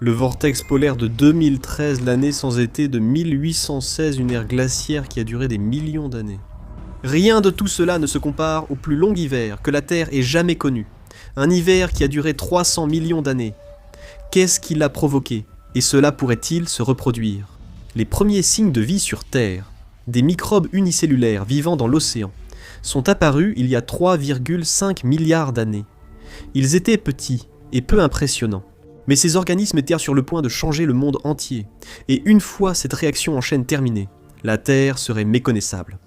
Le vortex polaire de 2013, l'année sans été de 1816, une ère glaciaire qui a duré des millions d'années. Rien de tout cela ne se compare au plus long hiver que la Terre ait jamais connu. Un hiver qui a duré 300 millions d'années. Qu'est-ce qui l'a provoqué? Et cela pourrait-il se reproduire? Les premiers signes de vie sur Terre, des microbes unicellulaires vivant dans l'océan, sont apparus il y a 3,5 milliards d'années. Ils étaient petits et peu impressionnants. Mais ces organismes étaient sur le point de changer le monde entier, et une fois cette réaction en chaîne terminée, la Terre serait méconnaissable.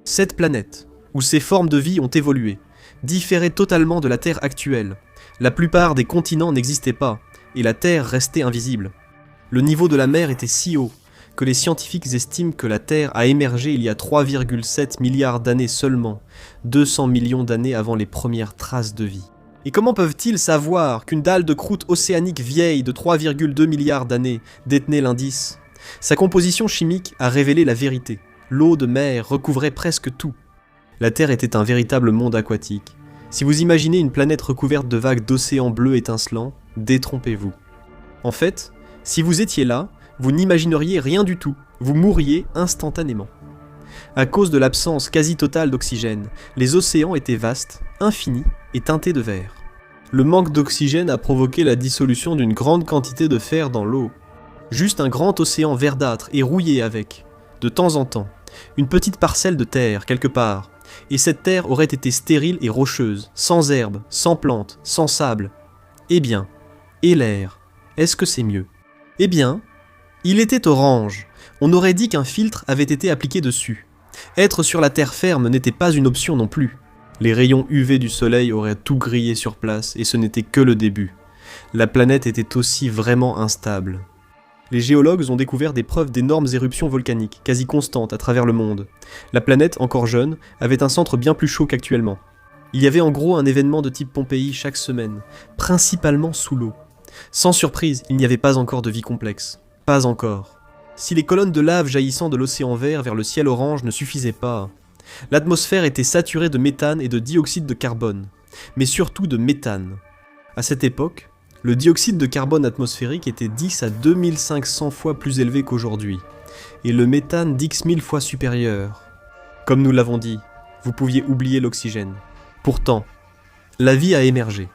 Cette planète, où ces formes de vie ont évolué, différait totalement de la Terre actuelle. La plupart des continents n'existaient pas, et la Terre restait invisible. Le niveau de la mer était si haut que les scientifiques estiment que la Terre a émergé il y a 3,7 milliards d'années seulement, 200 millions d'années avant les premières traces de vie. Et comment peuvent-ils savoir qu'une dalle de croûte océanique vieille de 3,2 milliards d'années détenait l'indice? Sa composition chimique a révélé la vérité. L'eau de mer recouvrait presque tout. La Terre était un véritable monde aquatique. Si vous imaginez une planète recouverte de vagues d'océans bleus étincelants, détrompez-vous. En fait, si vous étiez là, vous n'imagineriez rien du tout, vous mourriez instantanément. À cause de l'absence quasi totale d'oxygène, les océans étaient vastes, infinis et teintés de vert. Le manque d'oxygène a provoqué la dissolution d'une grande quantité de fer dans l'eau. Juste un grand océan verdâtre et rouillé avec, de temps en temps, une petite parcelle de terre quelque part, et cette terre aurait été stérile et rocheuse, sans herbe, sans plantes, sans sable. Eh bien, et l'air, est-ce que c'est mieux? Eh bien, il était orange. On aurait dit qu'un filtre avait été appliqué dessus. Être sur la terre ferme n'était pas une option non plus. Les rayons UV du soleil auraient tout grillé sur place, et ce n'était que le début. La planète était aussi vraiment instable. Les géologues ont découvert des preuves d'énormes éruptions volcaniques, quasi constantes à travers le monde. La planète, encore jeune, avait un centre bien plus chaud qu'actuellement. Il y avait en gros un événement de type Pompéi chaque semaine, principalement sous l'eau. Sans surprise, il n'y avait pas encore de vie complexe. Pas encore. Si les colonnes de lave jaillissant de l'océan vert vers le ciel orange ne suffisaient pas, l'atmosphère était saturée de méthane et de dioxyde de carbone, mais surtout de méthane. À cette époque, le dioxyde de carbone atmosphérique était 10 à 2500 fois plus élevé qu'aujourd'hui, et le méthane 10 000 fois supérieur. Comme nous l'avons dit, vous pouviez oublier l'oxygène. Pourtant, la vie a émergé.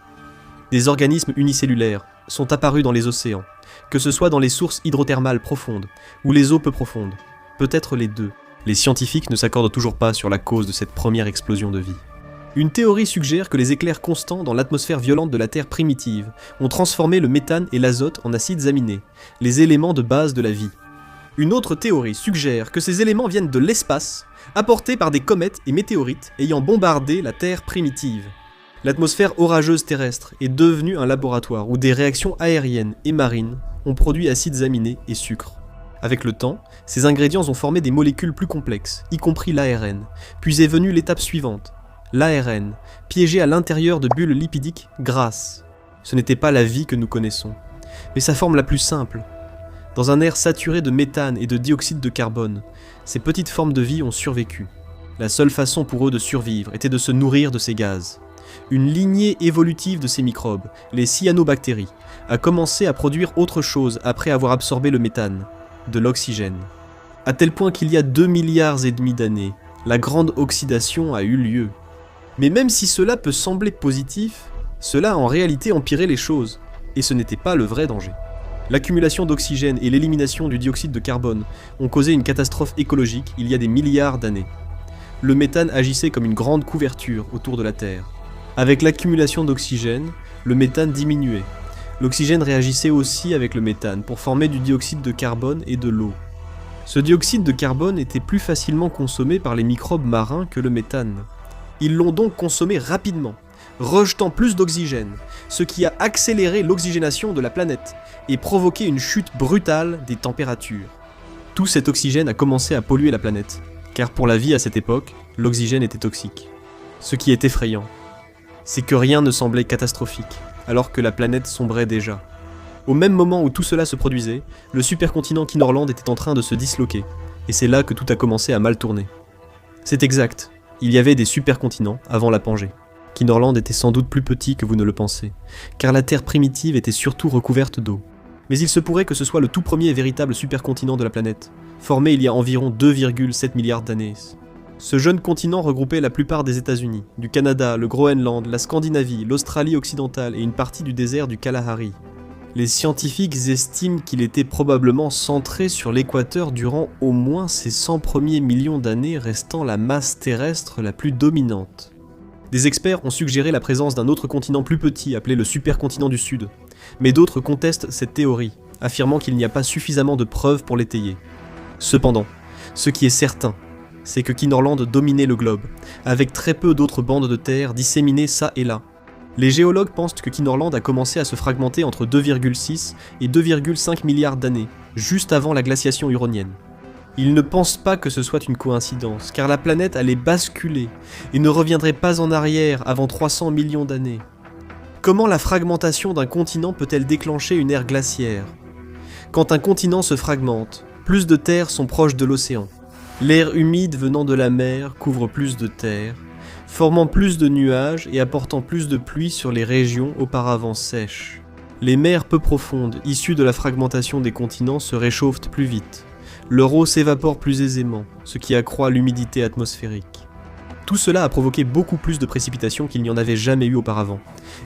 Des organismes unicellulaires sont apparus dans les océans, que ce soit dans les sources hydrothermales profondes ou les eaux peu profondes, peut-être les deux. Les scientifiques ne s'accordent toujours pas sur la cause de cette première explosion de vie. Une théorie suggère que les éclairs constants dans l'atmosphère violente de la Terre primitive ont transformé le méthane et l'azote en acides aminés, les éléments de base de la vie. Une autre théorie suggère que ces éléments viennent de l'espace, apportés par des comètes et météorites ayant bombardé la Terre primitive. L'atmosphère orageuse terrestre est devenue un laboratoire où des réactions aériennes et marines ont produit acides aminés et sucres. Avec le temps, ces ingrédients ont formé des molécules plus complexes, y compris l'ARN, puis est venue l'étape suivante, l'ARN, piégé à l'intérieur de bulles lipidiques grasses. Ce n'était pas la vie que nous connaissons, mais sa forme la plus simple. Dans un air saturé de méthane et de dioxyde de carbone, ces petites formes de vie ont survécu. La seule façon pour eux de survivre était de se nourrir de ces gaz. Une lignée évolutive de ces microbes, les cyanobactéries, a commencé à produire autre chose après avoir absorbé le méthane, de l'oxygène. À tel point qu'il y a 2,5 milliards d'années, la grande oxydation a eu lieu. Mais même si cela peut sembler positif, cela a en réalité empiré les choses, et ce n'était pas le vrai danger. L'accumulation d'oxygène et l'élimination du dioxyde de carbone ont causé une catastrophe écologique il y a des milliards d'années. Le méthane agissait comme une grande couverture autour de la Terre. Avec l'accumulation d'oxygène, le méthane diminuait. L'oxygène réagissait aussi avec le méthane pour former du dioxyde de carbone et de l'eau. Ce dioxyde de carbone était plus facilement consommé par les microbes marins que le méthane. Ils l'ont donc consommé rapidement, rejetant plus d'oxygène, ce qui a accéléré l'oxygénation de la planète et provoqué une chute brutale des températures. Tout cet oxygène a commencé à polluer la planète, car pour la vie à cette époque, l'oxygène était toxique. Ce qui est effrayant, c'est que rien ne semblait catastrophique, alors que la planète sombrait déjà. Au même moment où tout cela se produisait, le supercontinent Kinorland était en train de se disloquer, et c'est là que tout a commencé à mal tourner. C'est exact, il y avait des supercontinents avant la Pangée. Kinorland était sans doute plus petit que vous ne le pensez, car la Terre primitive était surtout recouverte d'eau. Mais il se pourrait que ce soit le tout premier et véritable supercontinent de la planète, formé il y a environ 2,7 milliards d'années. Ce jeune continent regroupait la plupart des États-Unis, du Canada, le Groenland, la Scandinavie, l'Australie occidentale et une partie du désert du Kalahari. Les scientifiques estiment qu'il était probablement centré sur l'équateur durant au moins ces 100 premiers millions d'années, restant la masse terrestre la plus dominante. Des experts ont suggéré la présence d'un autre continent plus petit appelé le supercontinent du Sud, mais d'autres contestent cette théorie, affirmant qu'il n'y a pas suffisamment de preuves pour l'étayer. Cependant, ce qui est certain, c'est que Kinorland dominait le globe, avec très peu d'autres bandes de terre disséminées ça et là. Les géologues pensent que Kinorland a commencé à se fragmenter entre 2,6 et 2,5 milliards d'années, juste avant la glaciation huronienne. Ils ne pensent pas que ce soit une coïncidence, car la planète allait basculer et ne reviendrait pas en arrière avant 300 millions d'années. Comment la fragmentation d'un continent peut-elle déclencher une ère glaciaire ? Quand un continent se fragmente, plus de terres sont proches de l'océan. L'air humide venant de la mer couvre plus de terres, formant plus de nuages et apportant plus de pluie sur les régions auparavant sèches. Les mers peu profondes, issues de la fragmentation des continents, se réchauffent plus vite. Leur eau s'évapore plus aisément, ce qui accroît l'humidité atmosphérique. Tout cela a provoqué beaucoup plus de précipitations qu'il n'y en avait jamais eu auparavant,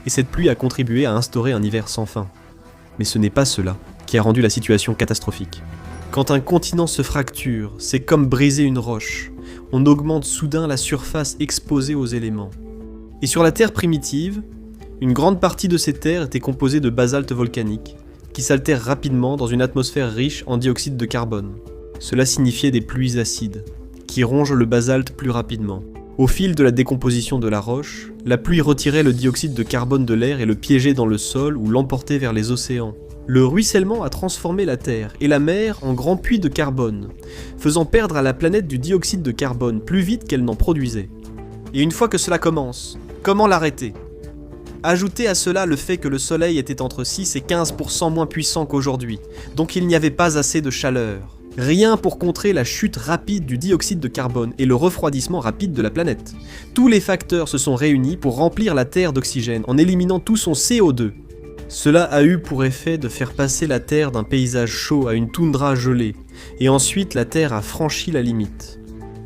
et cette pluie a contribué à instaurer un hiver sans fin. Mais ce n'est pas cela qui a rendu la situation catastrophique. Quand un continent se fracture, c'est comme briser une roche. On augmente soudain la surface exposée aux éléments. Et sur la Terre primitive, une grande partie de ces terres était composée de basalte volcanique, qui s'altère rapidement dans une atmosphère riche en dioxyde de carbone. Cela signifiait des pluies acides, qui rongent le basalte plus rapidement. Au fil de la décomposition de la roche, la pluie retirait le dioxyde de carbone de l'air et le piégeait dans le sol ou l'emportait vers les océans. Le ruissellement a transformé la Terre et la mer en grands puits de carbone, faisant perdre à la planète du dioxyde de carbone plus vite qu'elle n'en produisait. Et une fois que cela commence, comment l'arrêter ? Ajoutez à cela le fait que le Soleil était entre 6 et 15% moins puissant qu'aujourd'hui, donc il n'y avait pas assez de chaleur. Rien pour contrer la chute rapide du dioxyde de carbone et le refroidissement rapide de la planète. Tous les facteurs se sont réunis pour remplir la Terre d'oxygène en éliminant tout son CO2. Cela a eu pour effet de faire passer la Terre d'un paysage chaud à une toundra gelée, et ensuite la Terre a franchi la limite.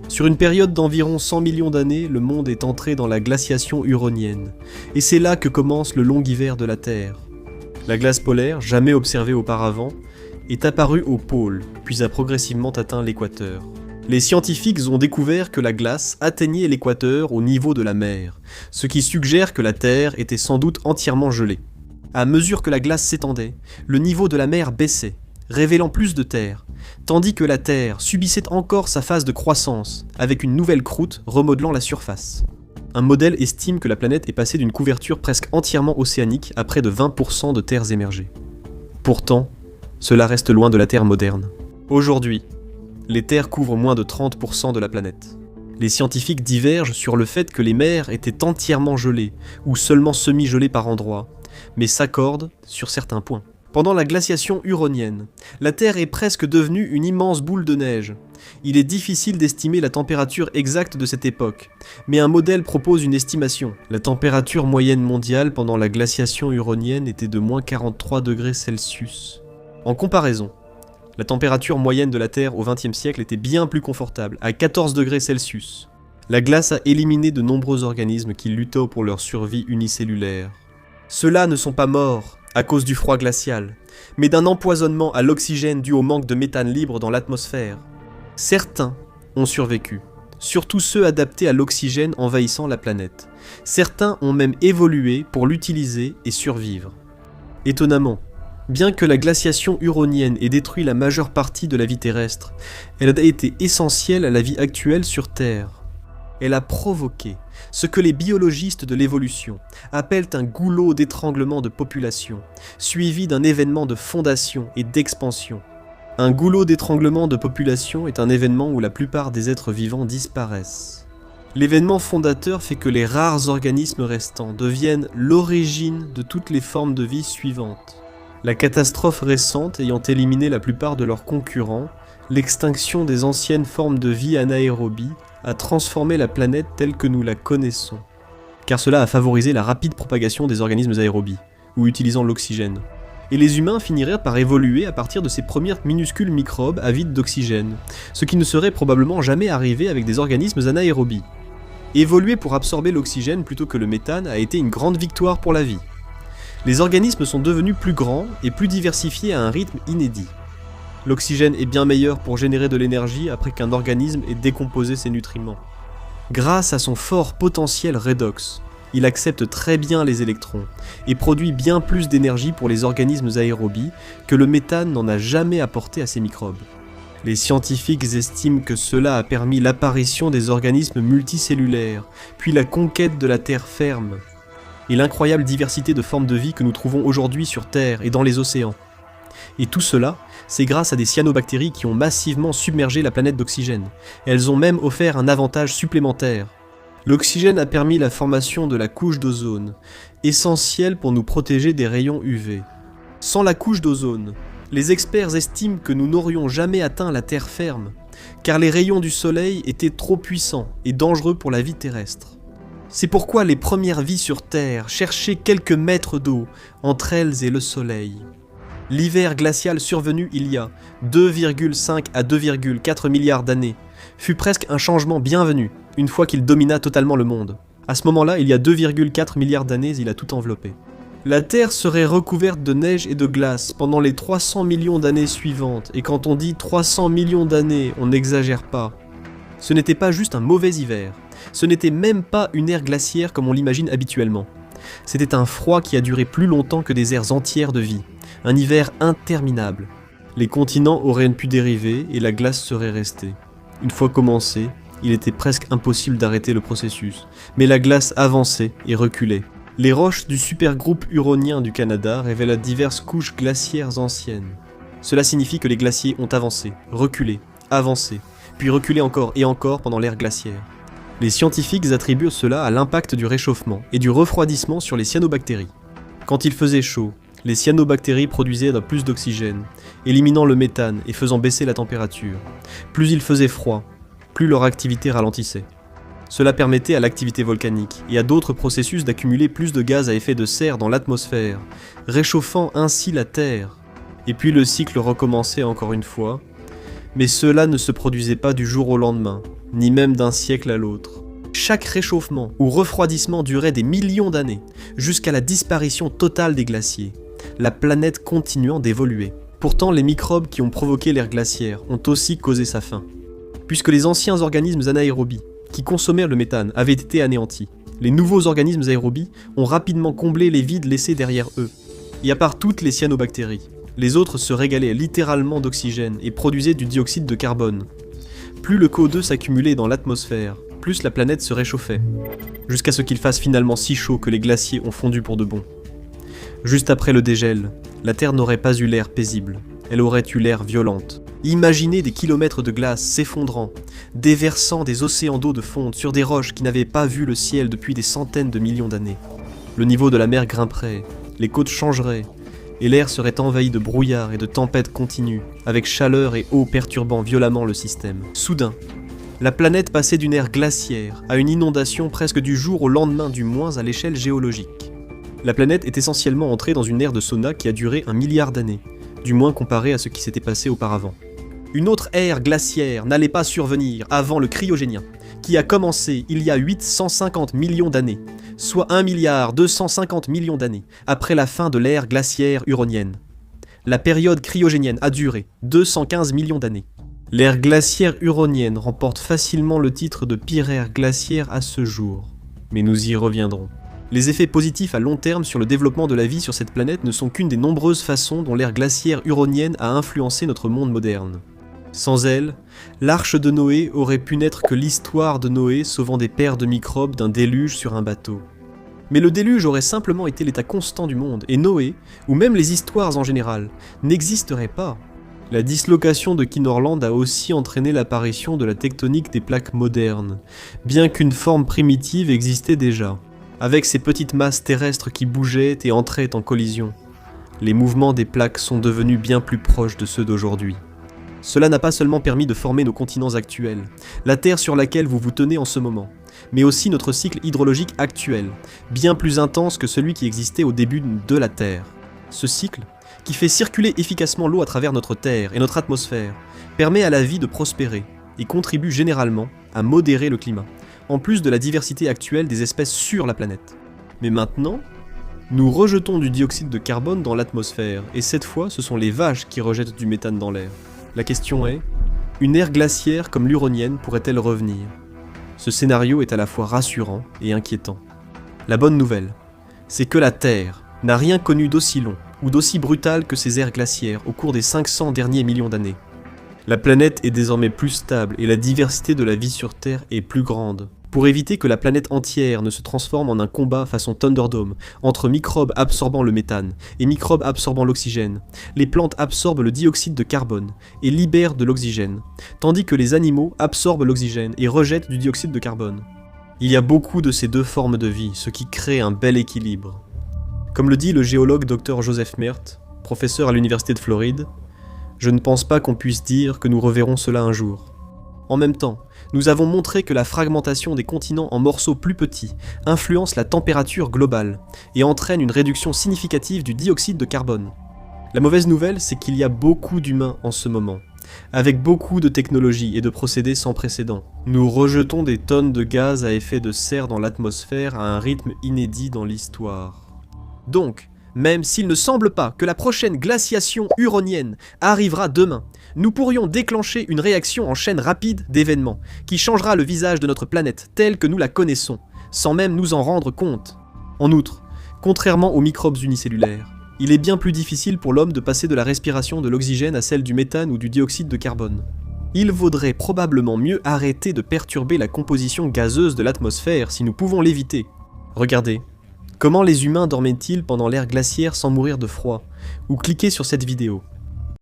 Sur une période d'environ 100 millions d'années, le monde est entré dans la glaciation huronienne, et c'est là que commence le long hiver de la Terre. La glace polaire, jamais observée auparavant, est apparue au pôle, puis a progressivement atteint l'équateur. Les scientifiques ont découvert que la glace atteignait l'équateur au niveau de la mer, ce qui suggère que la Terre était sans doute entièrement gelée. À mesure que la glace s'étendait, le niveau de la mer baissait, révélant plus de terre, tandis que la Terre subissait encore sa phase de croissance, avec une nouvelle croûte remodelant la surface. Un modèle estime que la planète est passée d'une couverture presque entièrement océanique à près de 20% de terres émergées. Pourtant, cela reste loin de la Terre moderne. Aujourd'hui, les terres couvrent moins de 30% de la planète. Les scientifiques divergent sur le fait que les mers étaient entièrement gelées, ou seulement semi-gelées par endroits, mais s'accordent sur certains points. Pendant la glaciation huronienne, la Terre est presque devenue une immense boule de neige. Il est difficile d'estimer la température exacte de cette époque, mais un modèle propose une estimation. La température moyenne mondiale pendant la glaciation huronienne était de moins 43 degrés Celsius. En comparaison, la température moyenne de la Terre au XXe siècle était bien plus confortable, à 14 degrés Celsius. La glace a éliminé de nombreux organismes qui luttaient pour leur survie unicellulaire. Ceux-là ne sont pas morts à cause du froid glacial, mais d'un empoisonnement à l'oxygène dû au manque de méthane libre dans l'atmosphère. Certains ont survécu, surtout ceux adaptés à l'oxygène envahissant la planète. Certains ont même évolué pour l'utiliser et survivre. Étonnamment, bien que la glaciation huronienne ait détruit la majeure partie de la vie terrestre, elle a été essentielle à la vie actuelle sur Terre. Elle a provoqué ce que les biologistes de l'évolution appellent un goulot d'étranglement de population, suivi d'un événement de fondation et d'expansion. Un goulot d'étranglement de population est un événement où la plupart des êtres vivants disparaissent. L'événement fondateur fait que les rares organismes restants deviennent l'origine de toutes les formes de vie suivantes. La catastrophe récente ayant éliminé la plupart de leurs concurrents, l'extinction des anciennes formes de vie anaérobie a transformé la planète telle que nous la connaissons, car cela a favorisé la rapide propagation des organismes aérobies, ou utilisant l'oxygène. Et les humains finiraient par évoluer à partir de ces premiers minuscules microbes avides d'oxygène, ce qui ne serait probablement jamais arrivé avec des organismes anaérobies. Évoluer pour absorber l'oxygène plutôt que le méthane a été une grande victoire pour la vie. Les organismes sont devenus plus grands et plus diversifiés à un rythme inédit. L'oxygène est bien meilleur pour générer de l'énergie après qu'un organisme ait décomposé ses nutriments. Grâce à son fort potentiel redox, il accepte très bien les électrons et produit bien plus d'énergie pour les organismes aérobies que le méthane n'en a jamais apporté à ces microbes. Les scientifiques estiment que cela a permis l'apparition des organismes multicellulaires, puis la conquête de la terre ferme, et l'incroyable diversité de formes de vie que nous trouvons aujourd'hui sur Terre et dans les océans. Et tout cela, c'est grâce à des cyanobactéries qui ont massivement submergé la planète d'oxygène. Elles ont même offert un avantage supplémentaire. L'oxygène a permis la formation de la couche d'ozone, essentielle pour nous protéger des rayons UV. Sans la couche d'ozone, les experts estiment que nous n'aurions jamais atteint la terre ferme, car les rayons du soleil étaient trop puissants et dangereux pour la vie terrestre. C'est pourquoi les premières vies sur Terre cherchaient quelques mètres d'eau entre elles et le soleil. L'hiver glacial survenu il y a 2,5 à 2,4 milliards d'années fut presque un changement bienvenu une fois qu'il domina totalement le monde. À ce moment-là, il y a 2,4 milliards d'années, il a tout enveloppé. La Terre serait recouverte de neige et de glace pendant les 300 millions d'années suivantes, et quand on dit 300 millions d'années, on n'exagère pas. Ce n'était pas juste un mauvais hiver, ce n'était même pas une ère glaciaire comme on l'imagine habituellement. C'était un froid qui a duré plus longtemps que des ères entières de vie, un hiver interminable. Les continents auraient pu dériver et la glace serait restée. Une fois commencé, il était presque impossible d'arrêter le processus, mais la glace avançait et reculait. Les roches du supergroupe huronien du Canada révèlent diverses couches glaciaires anciennes. Cela signifie que les glaciers ont avancé, reculé, avancé, puis reculé encore et encore pendant l'ère glaciaire. Les scientifiques attribuent cela à l'impact du réchauffement et du refroidissement sur les cyanobactéries. Quand il faisait chaud, les cyanobactéries produisaient plus d'oxygène, éliminant le méthane et faisant baisser la température. Plus il faisait froid, plus leur activité ralentissait. Cela permettait à l'activité volcanique et à d'autres processus d'accumuler plus de gaz à effet de serre dans l'atmosphère, réchauffant ainsi la Terre. Et puis le cycle recommençait encore une fois, mais cela ne se produisait pas du jour au lendemain, ni même d'un siècle à l'autre. Chaque réchauffement ou refroidissement durait des millions d'années, jusqu'à la disparition totale des glaciers, la planète continuant d'évoluer. Pourtant, les microbes qui ont provoqué l'ère glaciaire ont aussi causé sa fin. Puisque les anciens organismes anaérobies, qui consommaient le méthane, avaient été anéantis, les nouveaux organismes aérobies ont rapidement comblé les vides laissés derrière eux. Et à part toutes les cyanobactéries, les autres se régalaient littéralement d'oxygène et produisaient du dioxyde de carbone. Plus le CO2 s'accumulait dans l'atmosphère, plus la planète se réchauffait, jusqu'à ce qu'il fasse finalement si chaud que les glaciers ont fondu pour de bon. Juste après le dégel, la Terre n'aurait pas eu l'air paisible, elle aurait eu l'air violente. Imaginez des kilomètres de glace s'effondrant, déversant des océans d'eau de fonte sur des roches qui n'avaient pas vu le ciel depuis des centaines de millions d'années. Le niveau de la mer grimperait, les côtes changeraient, et l'air serait envahi de brouillard et de tempêtes continues, avec chaleur et eau perturbant violemment le système. Soudain, la planète passait d'une ère glaciaire à une inondation presque du jour au lendemain, du moins à l'échelle géologique. La planète est essentiellement entrée dans une ère de sauna qui a duré 1 milliard d'années, du moins comparé à ce qui s'était passé auparavant. Une autre ère glaciaire n'allait pas survenir avant le cryogénien, qui a commencé il y a 850 millions d'années, soit 1,250 milliard d'années, après la fin de l'ère glaciaire huronienne. La période cryogénienne a duré 215 millions d'années. L'ère glaciaire huronienne remporte facilement le titre de pire ère glaciaire à ce jour, mais nous y reviendrons. Les effets positifs à long terme sur le développement de la vie sur cette planète ne sont qu'une des nombreuses façons dont l'ère glaciaire huronienne a influencé notre monde moderne. Sans elle, l'arche de Noé aurait pu n'être que l'histoire de Noé sauvant des paires de microbes d'un déluge sur un bateau. Mais le déluge aurait simplement été l'état constant du monde, et Noé, ou même les histoires en général, n'existeraient pas. La dislocation de Kinorland a aussi entraîné l'apparition de la tectonique des plaques modernes, bien qu'une forme primitive existait déjà, avec ces petites masses terrestres qui bougeaient et entraient en collision. Les mouvements des plaques sont devenus bien plus proches de ceux d'aujourd'hui. Cela n'a pas seulement permis de former nos continents actuels, la Terre sur laquelle vous vous tenez en ce moment, mais aussi notre cycle hydrologique actuel, bien plus intense que celui qui existait au début de la Terre. Ce cycle, qui fait circuler efficacement l'eau à travers notre Terre et notre atmosphère, permet à la vie de prospérer et contribue généralement à modérer le climat, en plus de la diversité actuelle des espèces sur la planète. Mais maintenant, nous rejetons du dioxyde de carbone dans l'atmosphère, et cette fois ce sont les vaches qui rejettent du méthane dans l'air. La question est, une ère glaciaire comme l'Huronienne pourrait-elle revenir? Ce scénario est à la fois rassurant et inquiétant. La bonne nouvelle, c'est que la Terre n'a rien connu d'aussi long ou d'aussi brutal que ces ères glaciaires au cours des 500 derniers millions d'années. La planète est désormais plus stable et la diversité de la vie sur Terre est plus grande. Pour éviter que la planète entière ne se transforme en un combat façon Thunderdome, entre microbes absorbant le méthane et microbes absorbant l'oxygène, les plantes absorbent le dioxyde de carbone et libèrent de l'oxygène, tandis que les animaux absorbent l'oxygène et rejettent du dioxyde de carbone. Il y a beaucoup de ces deux formes de vie, ce qui crée un bel équilibre. Comme le dit le géologue Dr Joseph Merth, professeur à l'université de Floride, je ne pense pas qu'on puisse dire que nous reverrons cela un jour. En même temps, nous avons montré que la fragmentation des continents en morceaux plus petits influence la température globale et entraîne une réduction significative du dioxyde de carbone. La mauvaise nouvelle, c'est qu'il y a beaucoup d'humains en ce moment, avec beaucoup de technologies et de procédés sans précédent. Nous rejetons des tonnes de gaz à effet de serre dans l'atmosphère à un rythme inédit dans l'histoire. Donc, même s'il ne semble pas que la prochaine glaciation huronienne arrivera demain, nous pourrions déclencher une réaction en chaîne rapide d'événements qui changera le visage de notre planète telle que nous la connaissons, sans même nous en rendre compte. En outre, contrairement aux microbes unicellulaires, il est bien plus difficile pour l'homme de passer de la respiration de l'oxygène à celle du méthane ou du dioxyde de carbone. Il vaudrait probablement mieux arrêter de perturber la composition gazeuse de l'atmosphère si nous pouvons l'éviter. Regardez. Comment les humains dormaient-ils pendant l'ère glaciaire sans mourir de froid? Ou cliquez sur cette vidéo.